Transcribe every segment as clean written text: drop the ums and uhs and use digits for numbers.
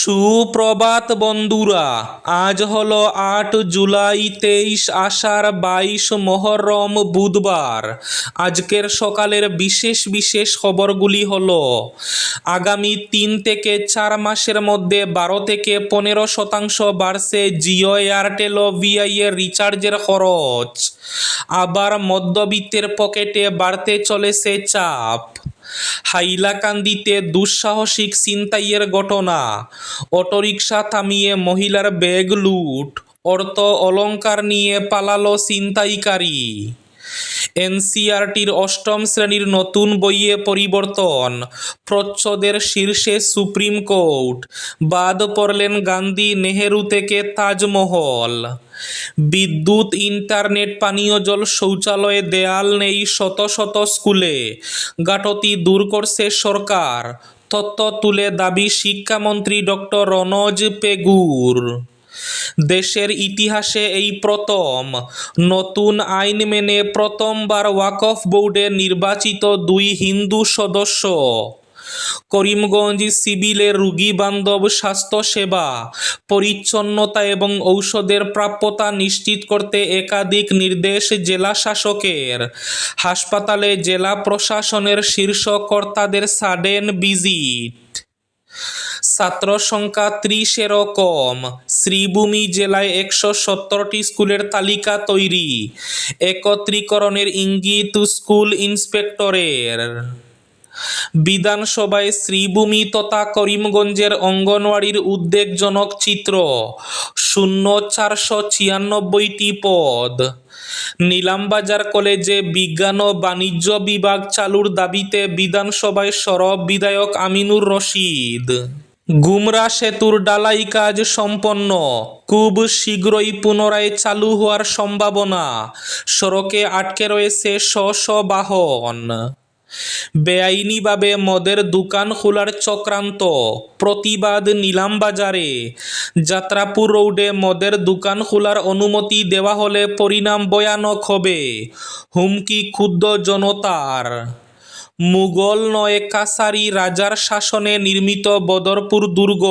সুপ্রভাত বন্ধুরা, আজ হলো ৮ জুলাই, ২৩ আষাঢ়, ২২ মহররম, বুধবার। আজকের সকালের বিশেষ বিশেষ খবরগুলি হলো: আগামী ৩ থেকে ৪ মাসের মধ্যে ১২ থেকে ১৫% বাড়ছে জিও, এয়ারটেল ও ভিআই এর রিচার্জের খরচ। আবার মধ্যবিত্তের পকেটে বাড়তে চলেছে চাপ। হাইলাকান্দিতে দুঃসাহসিক ছিনতাইয়ের ঘটনা, অটোরিকশা থামিয়ে মহিলার ব্যাগ লুট, অর্থ অলংকার নিয়ে পালালো ছিনতাইকারী। এনসিইআরটির অষ্টম শ্রেণীর নতুন বইয়ে পরিবর্তন, প্রচ্ছদের শীর্ষে সুপ্রিম কোর্ট, বাদ পড়লেন গান্ধী, নেহেরু থেকে তাজমহল। বিদ্যুৎ, ইন্টারনেট, পানীয় জল, শৌচালয়ে দেয়াল নেই শত শত স্কুলে, গাফিলতি দূর করছে সরকার। তথ্য তুলে দাবি শিক্ষামন্ত্রী ডক্টর রনজ পেগুর। দেশের ইতিহাসে এই প্রথম নতুন আইন মেনে প্রথমবার ওয়াকফ বোর্ডে নির্বাচিত ২ হিন্দু সদস্য। করিমগঞ্জ সিভিলে রোগীবান্ধব স্বাস্থ্যসেবা, পরিচ্ছন্নতা এবং ঔষধের প্রাপ্যতা নিশ্চিত করতে একাধিক নির্দেশ জেলা শাসকের। হাসপাতালে জেলা প্রশাসনের শীর্ষ কর্তাদের সাডেন ভিজিট। ছাত্র সংখ্যা ৩০-এরও কম, শ্রীভূমি জেলায় ১৭০টি স্কুলের তালিকা তৈরি, একত্রীকরণের ইঙ্গিত স্কুল ইন্সপেক্টরের। বিধানসভায় শ্রীভূমি তথা করিমগঞ্জের অঙ্গনওয়াড়ির উদ্বেগজনক চিত্র, শূন্য ৪৯৬টি পদ। নিলামবাজার কলেজে বিজ্ঞান ও বাণিজ্য বিভাগ চালুর দাবিতে বিধানসভায় সরব বিধায়ক আমিনুর রশিদ। গুমরা সেতুর ঢালাই কাজ সম্পন্ন, খুব শীঘ্রই পুনরায় চালু হওয়ার সম্ভাবনা। সড়কে আটকে রয়েছে শ শ বাহন। বেআইনিভাবে মদের দোকান খোলার চক্রান্ত, প্রতিবাদ নিলামবাজারে। যাত্রাপুর রোডে মদের দোকান খোলার অনুমতি দেওয়া হলে পরিণাম ভয়ানক হবে, হুমকি ক্ষুব্ধ জনতার। মুঘল নয়, কাছারি রাজার শাসনে নির্মিত বদরপুর দুর্গ,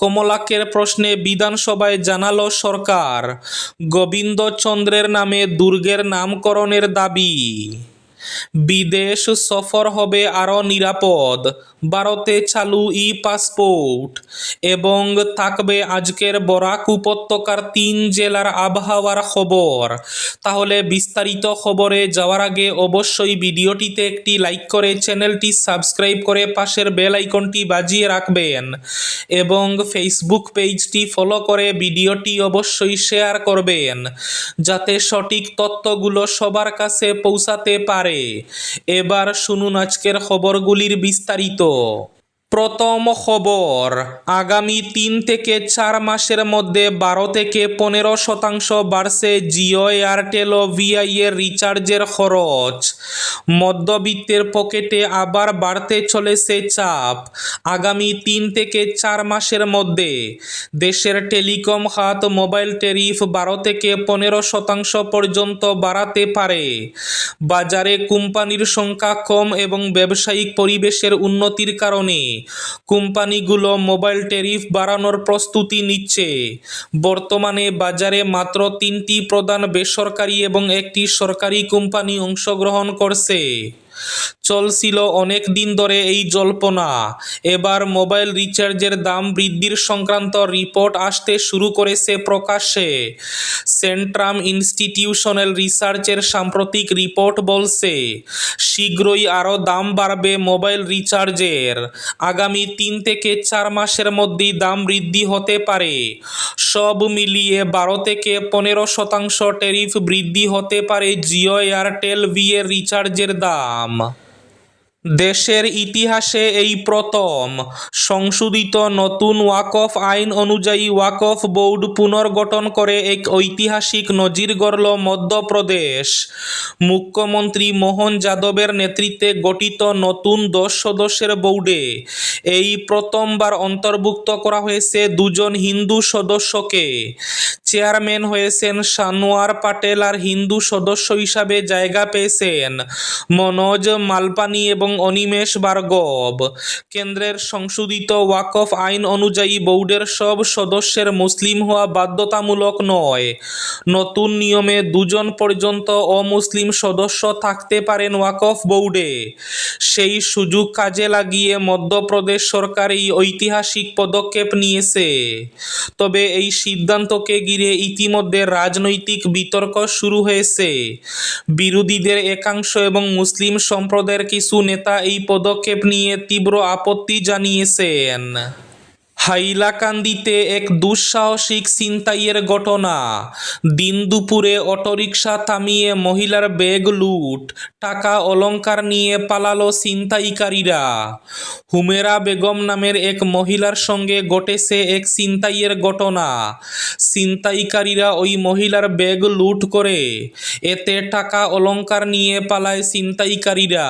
কমলাকের প্রশ্নে বিধানসভায় জানালো সরকার। গোবিন্দচন্দ্রের নামে দুর্গের নামকরণের দাবি। বিদেশ সফর হবে আরও নিরাপদ, ভারতে চালু ই-পাসপোর্ট এবং থাকবে আজকের বরাক উপত্যকার ৩ জেলার আবহাওয়ার খবর। তাহলে বিস্তারিত খবরে যাওয়ার আগে অবশ্যই ভিডিওটিতে একটি লাইক করে চ্যানেলটি সাবস্ক্রাইব করে পাশের বেল আইকনটি বাজিয়ে রাখবেন এবং ফেসবুক পেজটি ফলো করে ভিডিওটি অবশ্যই শেয়ার করবেন, যাতে সঠিক তথ্যগুলো সবার কাছে পৌঁছাতে পারে। এবার শুনুন আজকের খবরগুলির বিস্তারিত। প্রথম খবর, আগামী ৩ থেকে ৪ মাসের মধ্যে ১২ থেকে ১৫% বাড়ছে জিও, এয়ারটেল ও ভিআই এর রিচার্জের খরচ। মধ্যবিত্তের পকেটে আবার বাড়তে চলেছে চাপ। আগামী ৩ থেকে ৪ মাসের মধ্যে দেশের টেলিকম খাত মোবাইল ট্যারিফ ১২ থেকে ১৫% পর্যন্ত বাড়াতে পারে। বাজারে কোম্পানির সংখ্যা কম এবং ব্যবসায়িক পরিবেশের উন্নতির কারণে কোম্পানিগুলো মোবাইল ট্যারিফ বাড়ানোর প্রস্তুতি নিচ্ছে। বর্তমানে বাজারে মাত্র ৩টি প্রধান বেসরকারি এবং একটি সরকারি কোম্পানি অংশগ্রহণ করছে। চলছিল অনেক দিন ধরে এই জল্পনা। এবার মোবাইল রিচার্জের দাম বৃদ্ধির সংক্রান্ত রিপোর্ট আসতে শুরু করেছে প্রকাশ্যে। সেন্ট্রাম ইনস্টিটিউশনাল রিসার্চের সাম্প্রতিক রিপোর্ট বলছে, শীঘ্রই আরও দাম বাড়বে মোবাইল রিচার্জের। আগামী ৩ থেকে ৪ মাসের মধ্যেই দাম বৃদ্ধি হতে পারে। সব মিলিয়ে ১২ থেকে ১৫% ট্যারিফ বৃদ্ধি হতে পারে জিও, এয়ারটেল, ভি এর রিচার্জের দাম। দেশের ইতিহাসে এই প্রথম সংশোধিত নতুন ওয়াকফ আইন অনুযায়ী ওয়াকফ বোর্ড পুনর্গঠন করে এক ঐতিহাসিক নজির গড়ল মধ্যপ্রদেশ। মুখ্যমন্ত্রী মোহন যাদবের নেতৃত্বে গঠিত নতুন ১০ সদস্যের বোর্ডে এই প্রথমবার অন্তর্ভুক্ত করা হয়েছে ২ জন হিন্দু সদস্যকে। চেয়ারম্যান হয়েছেন সানোয়ার পাটেল আর হিন্দু সদস্য হিসাবে জায়গা পেয়েছেন মনোজ মালপানি এবং অনিমেষ ভার্গব। কেন্দ্রের সংশোধিত ওয়াকফ আইন অনুযায়ী বোর্ডের সব সদস্যের মুসলিম হওয়া বাধ্যতামূলক নয়। নতুন নিয়মে 2 জন পর্যন্ত অমুসলিম সদস্য থাকতে পারেন ওয়াকফ বোর্ডে। সেই সুযোগ কাজে লাগিয়ে মধ্যপ্রদেশ সরকার এই ঐতিহাসিক পদক্ষেপ নিয়েছে। তবে এই সিদ্ধান্তকে ঘিরে ইতিমধ্যে রাজনৈতিক বিতর্ক শুরু হয়েছে। বিরোধীদের একাংশ এবং মুসলিম সম্প্রদায়ের কিছু নেতা এই পদক্ষেপ নিয়ে তীব্র আপত্তি জানিয়েছেন। হাইলাকান্দিতে এক দুঃসাহসিক ছিনতাইয়ের ঘটনা। দিন দুপুরে অটোরিকশা থামিয়ে মহিলার ব্যাগ লুট, টাকা অলংকার নিয়ে পালালো ছিনতাইকারীরা। হুমেরা বেগম নামের এক মহিলার সঙ্গে ঘটেছে এক ছিনতাইয়ের ঘটনা। ছিনতাইকারীরা ওই মহিলার ব্যাগ লুট করে, এতে টাকা অলংকার নিয়ে পালায় ছিনতাইকারীরা।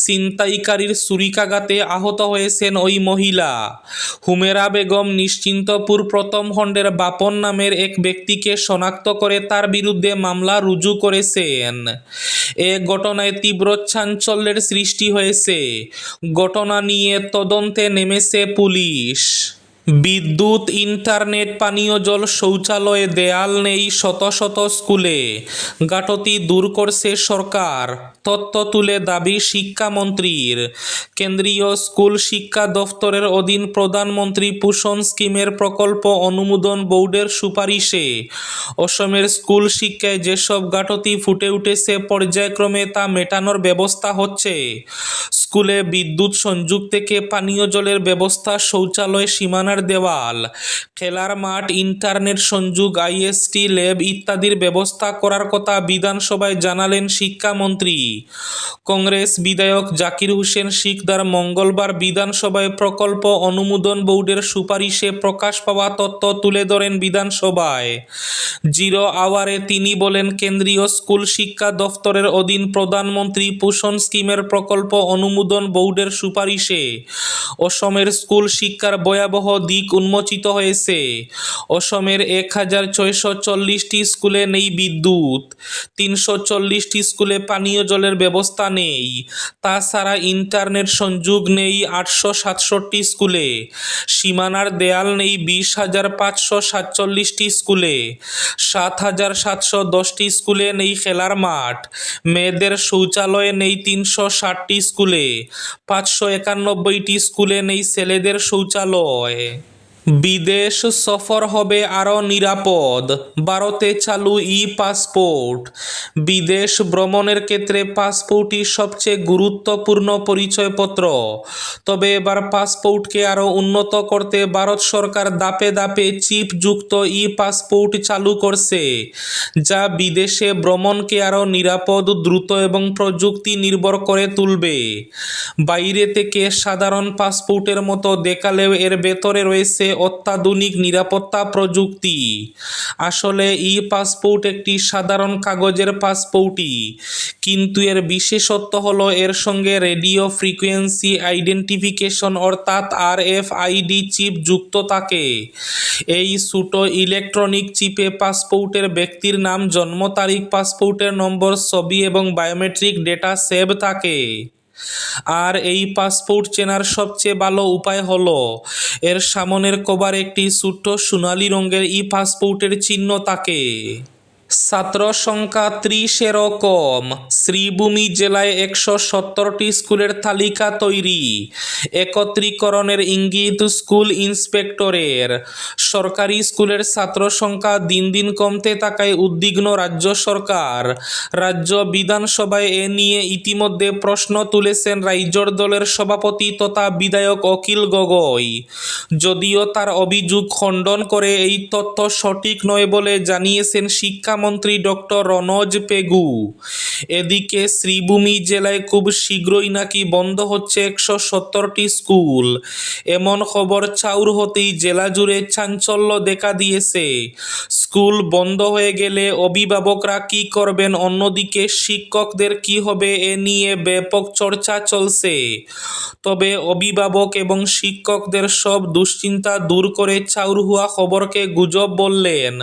ছিনতাইকারীর ছুরিকাঘাতে আহত হয়েছেন ওই মহিলা। হুমেরা বেগম নিশ্চিন্তপুর প্রথম খণ্ডের বাপন নামের এক ব্যক্তিকে শনাক্ত করে তার বিরুদ্ধে মামলা রুজু করেছেন। এ ঘটনায় তীব্র চাঞ্চল্যের সৃষ্টি হয়েছে। ঘটনা নিয়ে তদন্তে নেমেছে পুলিশ। বিদ্যুৎ, ইন্টারনেট, পানীয় জল, শৌচালয়ে দেয়াল নেই শত শত স্কুলে, গাফিলতি দূর করছে সরকার। তথ্য তুলে দাবি শিক্ষামন্ত্রীর। কেন্দ্রীয় স্কুল শিক্ষা দফতরের অধীন প্রধানমন্ত্রী পোষণ স্কিমের প্রকল্প অনুমোদন বোর্ডের সুপারিশে অসমের স্কুল শিক্ষায় যেসব গাফিলতি ফুটে উঠেছে পর্যায়ক্রমে তা মেটানোর ব্যবস্থা হচ্ছে। স্কুলে বিদ্যুৎ সংযোগ থেকে পানীয় জলের ব্যবস্থা, শৌচালয়, সীমানার দেওয়াল, খেলার মাঠ, ইন্টারনেট সংযোগ, আইএসটি ল্যাব ইত্যাদির ব্যবস্থা করার কথা বিধানসভায় জানালেন শিক্ষামন্ত্রী। কংগ্রেস বিধায়ক জাকির হোসেন শিকদার মঙ্গলবার বিধানসভায় প্রকল্প অনুমোদন বোর্ডের সুপারিশে প্রকাশ পাওয়া তথ্য তুলে ধরেন বিধানসভায়। জিরো আওয়ারে তিনি বলেন, কেন্দ্রীয় স্কুল শিক্ষা দফতরের অধীন প্রধানমন্ত্রী পোষণ স্কিমের প্রকল্প অনুমোদন বোর্ডের সুপারিশে অসমের স্কুল শিক্ষার ভয়াবহ দিক উন্মোচিত হয়েছে। অসমের 1640টি স্কুলে নেই বিদ্যুৎ, 340টি স্কুলে পানীয় জলের ব্যবস্থা নেই। তাছাড়া ইন্টারনেট সংযোগ নেই 867টি স্কুলে, সীমানার দেয়াল নেই 20,547টি স্কুলে, 7,710টি স্কুলে নেই খেলার মাঠ, মেয়েদের শৌচালয় নেই 360টি স্কুলে, 591টি স্কুলে নেই ছেলেদের শৌচালয়। বিদেশ সফর হবে আরও নিরাপদ, ভারতে চালু পাসপোর্ট। বিদেশ ভ্রমণের ক্ষেত্রে পাসপোর্টই সবচেয়ে গুরুত্বপূর্ণ পরিচয়পত্র। তবে এবার পাসপোর্টকে আরও উন্নত করতে ভারত সরকার ধাপে ধাপে চিপযুক্ত পাসপোর্ট চালু করছে, যা বিদেশে ভ্রমণকে আরও নিরাপদ, দ্রুত এবং প্রযুক্তি নির্ভর করে তুলবে। বাইরে থেকে সাধারণ পাসপোর্টের মতো দেখালেও এর ভেতরে রয়েছে অত্যাধুনিক নিরাপত্তা প্রযুক্তি। আসলে পাসপোর্ট একটি সাধারণ কাগজের পাসপোর্টই, কিন্তু এর বিশেষত্ব হলো এর সঙ্গে রেডিও ফ্রিকোয়েন্সি আইডেন্টিফিকেশন অর্থাৎ RFID চিপ যুক্ত থাকে। এই ছোট ইলেকট্রনিক চিপে পাসপোর্টের ব্যক্তির নাম, জন্ম তারিখ, পাসপোর্টের নম্বর, ছবি এবং বায়োমেট্রিক ডেটা সেভ থাকে। আর এই পাসপোর্ট চেনার সবচেয়ে ভালো উপায় হলো এর সামনের কভারে একটি ছোট্ট সোনালী রঙের পাসপোর্টের চিহ্ন থাকে। ছাত্র সংখ্যা 30-এরও কম, শ্রীভূমি জেলায় 170টি স্কুলের তালিকা তৈরি, একত্রীকরণের ইঙ্গিত স্কুল ইন্সপেক্টরের। সরকারি স্কুলের ছাত্র সংখ্যা দিন দিন কমতে থাকায় উদ্বিগ্ন রাজ্য সরকার। রাজ্য বিধানসভায় এ নিয়ে ইতিমধ্যে প্রশ্ন তুলেছেন রাইজোর দলের সভাপতি তথা বিধায়ক অখিল গগৈ। যদিও তার অভিযোগ খণ্ডন করে এই তথ্য সঠিক নয় বলে জানিয়েছেন শিক্ষামন্ত্রী শিক্ষামন্ত্রী ডক্টর রনজ পেগু। এদিকে শ্রীভূমি জেলায় খুব শীঘ্রই নাকি বন্ধ হচ্ছে 170টি স্কুল। এমন খবর চাউর হতেই জেলা জুড়ে চাঞ্চল্য দেখা দিয়েছে। স্কুল বন্ধ হয়ে গেলে অভিভাবকরা কি করবেন, অন্যদিকে শিক্ষকদের কি হবে, এ নিয়ে ব্যাপক চর্চা চলছে। তবে অভিভাবক এবং শিক্ষকদের সব দুশ্চিন্তা দূর করে চাউর হওয়া খবরকে গুজব বললেন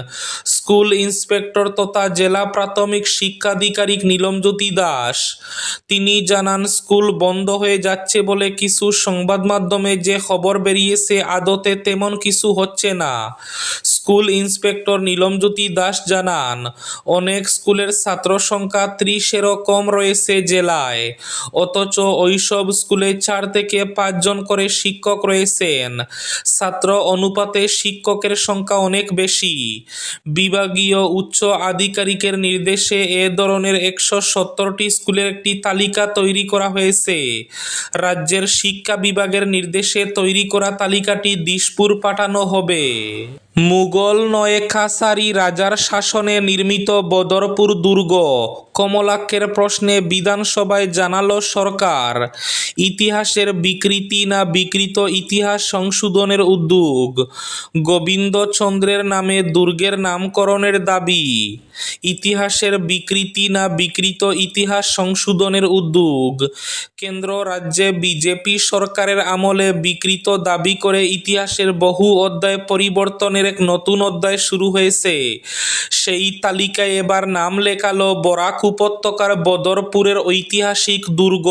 স্কুল ইন্সপেক্টর তথা জেলা প্রাথমিক শিক্ষাধিকারিক নীলমজ্যোতি দাস। তিনি জানান, স্কুল বন্ধ হয়ে যাচ্ছে বলে কিছু সংবাদ মাধ্যমে যে খবর বেরিয়েছে আদতে তেমন কিছু হচ্ছে না। স্কুল ইন্সপেক্টর নীলমজ্যোতি দাস জানান, অনেক স্কুলের ছাত্র সংখ্যা 30-এরও কম রয়েছে জেলায়, অথচ ওইসব স্কুলে 4 থেকে 5 জন করে শিক্ষক রয়েছেন। ছাত্র অনুপাতে শিক্ষকের সংখ্যা অনেক বেশি। বিভাগীয় উচ্চ আধিকারিকের নির্দেশে এ ধরনের 170টি স্কুলের একটি তালিকা তৈরি করা হয়েছে। রাজ্যের শিক্ষা বিভাগের নির্দেশে তৈরি করা তালিকাটি দিশপুর পাঠানো হবে। মুঘল নয় কাছারি রাজার শাসনে নির্মিত বদরপুর দুর্গ কমলাক্ষের প্রশ্নে বিধানসভায় জানালো সরকার। ইতিহাসের বিকৃতি না বিকৃত ইতিহাস সংশোধনের উদ্যোগ। গোবিন্দচন্দ্রের নামে দুর্গের নামকরণের দাবি। ইতিহাসের বিকৃতি না বিকৃত ইতিহাস সংশোধনের উদ্যোগ। কেন্দ্র রাজ্যে বিজেপি সরকারের আমলে বিকৃত দাবি করে ইতিহাসের বহু অধ্যায় পরিবর্তনের এক নতুন অধ্যায় শুরু হয়েছে। সেই তালিকায় এবার নাম লেখালো বরাক উপত্যকার বদরপুরের ঐতিহাসিক দুর্গ।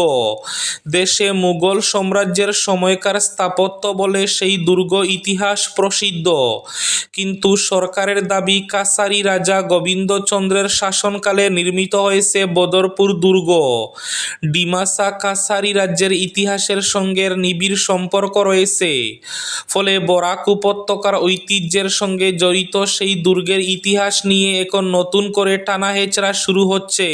দেশে মুঘল সাম্রাজ্যের সময়কার স্থাপত্য বলে সেই দুর্গ ইতিহাস প্রসিদ্ধ, কিন্তু সরকারের দাবি কাছারি রাজা গোবিন্দচন্দ্রের শাসনকালে নির্মিত হয়েছে বদরপুর দুর্গ। ডিমাসা কাছারি রাজ্যের ইতিহাসের সঙ্গে নিবিড় সম্পর্ক রয়েছে, ফলে বরাক উপত্যকার ঐতিহ্যের সঙ্গে জড়িত সেই দুর্গের ইতিহাস নিয়ে এখন নতুন করে টানাহেচড়া শুরু হচ্ছে।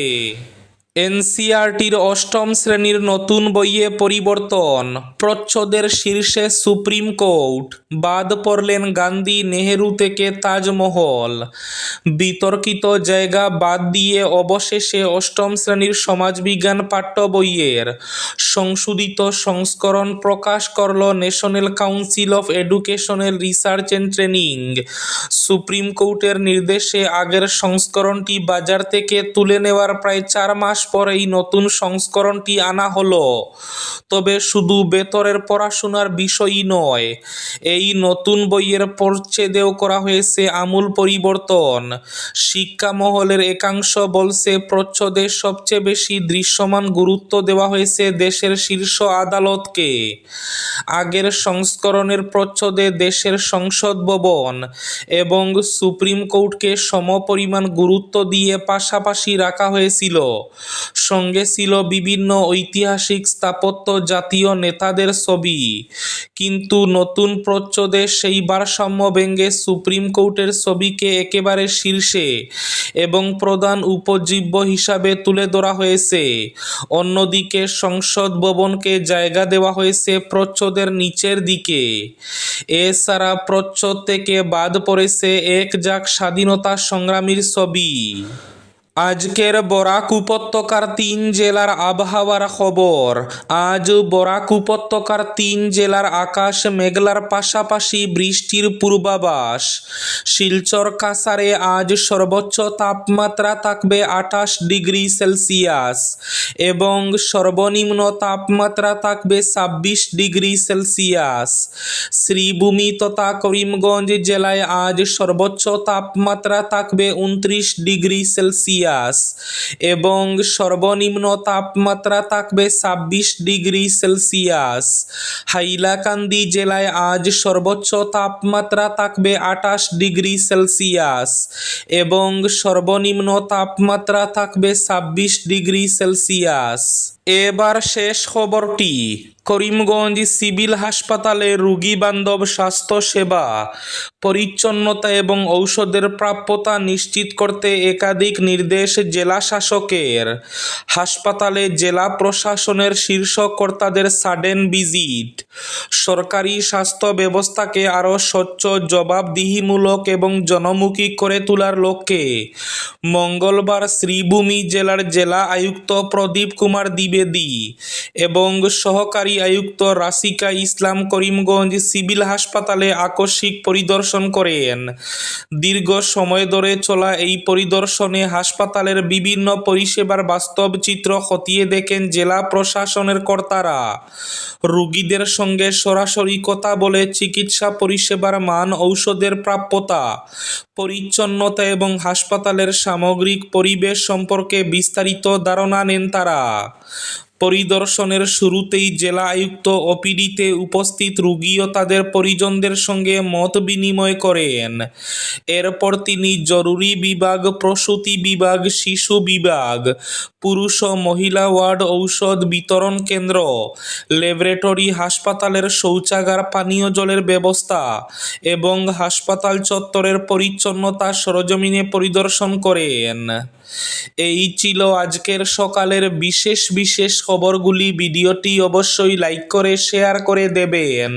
এনসিইআরটির 8ম শ্রেণীর নতুন বইয়ে পরিবর্তন, প্রচ্ছদের শীর্ষে সুপ্রিম কোর্ট, বাদ পড়লেন গান্ধী নেহেরু থেকে তাজমহল। বিতর্কিত জায়গা বাদ দিয়ে অবশেষে 8ম শ্রেণীর সমাজবিজ্ঞান পাঠ্য বইয়ের সংশোধিত সংস্করণ প্রকাশ করল national council of educational research and training. Supreme কোর্টের নির্দেশে আগের সংস্করণটি বাজার থেকে তুলে নেওয়ার প্রায় 4 মাস পর এই নতুন সংস্করণটি আনা হলো। তবে শুধু ভেতরের পড়াশোনার বিষয়ই নয়, এই নতুন বইয়ের পরিচ্ছেদেও করা হয়েছে আমূল পরিবর্তন। শিক্ষা মহলের একাংশ বলছে, প্রচ্ছদে সবচেয়ে বেশি দৃশ্যমান গুরুত্ব দেওয়া হয়েছে দেশের শীর্ষ আদালতকে। আগের সংস্করণের প্রচ্ছদে দেশের সংসদ ভবন এবং সুপ্রিম কোর্টকে সমপরিমাণ গুরুত্ব দিয়ে পাশাপাশি রাখা হয়েছিল। সঙ্গে ছিল বিভিন্ন ঐতিহাসিক স্থাপত্য, জাতীয় নেতাদের ছবি। কিন্তু নতুন প্রচ্ছদে সেই ভারসাম্য ভেঙে সুপ্রিম কোর্টের ছবিকে একেবারে শীর্ষে এবং প্রধান উপজীব্য হিসাবে তুলে ধরা হয়েছে। অন্যদিকে সংসদ ভবনকে জায়গা দেওয়া হয়েছে প্রচ্ছদের নিচের দিকে। এছাড়া প্রচ্ছদ থেকে বাদ পড়েছে এক ঝাঁক স্বাধীনতা সংগ্রামীর ছবি। আজকের বরাক উপত্যকার 3 জেলার আবহাওয়ার খবর। আজ বরাক উপত্যকার 3 জেলার আকাশ মেঘলার পাশাপাশি বৃষ্টির পূর্বাভাস। শিলচর কাছাড়ে আজ সর্বোচ্চ তাপমাত্রা থাকবে 28 ডিগ্রি সেলসিয়াস এবং সর্বনিম্ন তাপমাত্রা থাকবে 26 ডিগ্রি সেলসিয়াস। শ্রীভূমি তথা করিমগঞ্জ জেলায় আজ সর্বোচ্চ তাপমাত্রা থাকবে 29 ডিগ্রি সেলসিয়াস এবং সর্বনিম্ন তাপমাত্রা থাকবে 26 ডিগ্রি সেলসিয়াস। হাইলাকান্দি জেলায় আজ সর্বোচ্চ তাপমাত্রা থাকবে 28 ডিগ্রি সেলসিয়াস এবং সর্বনিম্ন তাপমাত্রা থাকবে 26 ডিগ্রি সেলসিয়াস। এবার শেষ খবরটি। করিমগঞ্জ সিভিল হাসপাতালে রোগী বান্ধব স্বাস্থ্যসেবা, পরিচ্ছন্নতা এবং ঔষধের প্রাপ্যতা নিশ্চিত করতে একাধিক নির্দেশ জেলা শাসকের। হাসপাতালে জেলা প্রশাসনের শীর্ষ কর্তাদের সাডেন ভিজিট। সরকারি স্বাস্থ্য ব্যবস্থাকে আরও স্বচ্ছ, জবাবদিহিমূলক এবং জনমুখী করে তোলার লক্ষ্যে মঙ্গলবার শ্রীভূমি জেলার জেলা আয়ুক্ত প্রদীপ কুমার দ্বিবেদী এবং সহকারী আয়ুক্ত রাশিকা ইসলাম করিমগঞ্জ সিভিল হাসপাতালে আকস্মিক পরিদর্শন করেন। দীর্ঘ সময় ধরে চলা এই পরিদর্শনে হাসপাতালের বিভিন্ন পরিষেবার বাস্তব চিত্র খতিয়ে দেখেন জেলা প্রশাসনের কর্তারা। রোগীদের সঙ্গে সরাসরি কথা বলে চিকিৎসা পরিষেবার মান, ঔষধের প্রাপ্যতা, পরিচ্ছন্নতা এবং হাসপাতালের সামগ্রিক পরিবেশ সম্পর্কে বিস্তারিত ধারণা নেন তারা। পরিদর্শনের শুরুতেই জেলা আয়ুক্ত ওপিডিতে উপস্থিত রোগী ও তাদের পরিজনদের সঙ্গে মত বিনিময় করেন। এরপর তিনি জরুরি বিভাগ, প্রসূতি বিভাগ, শিশু বিভাগ, পুরুষ ও মহিলা ওয়ার্ড, ঔষধ বিতরণ কেন্দ্র, ল্যাবরেটরি, হাসপাতালের শৌচাগার, পানীয় জলের ব্যবস্থা এবং হাসপাতাল চত্বরের পরিচ্ছন্নতা সরজমিনে পরিদর্শন করেন। এই ছিল আজকের সকালের বিশেষ খবরগুলি। ভিডিওটি অবশ্যই লাইক করে শেয়ার করে দেবেন।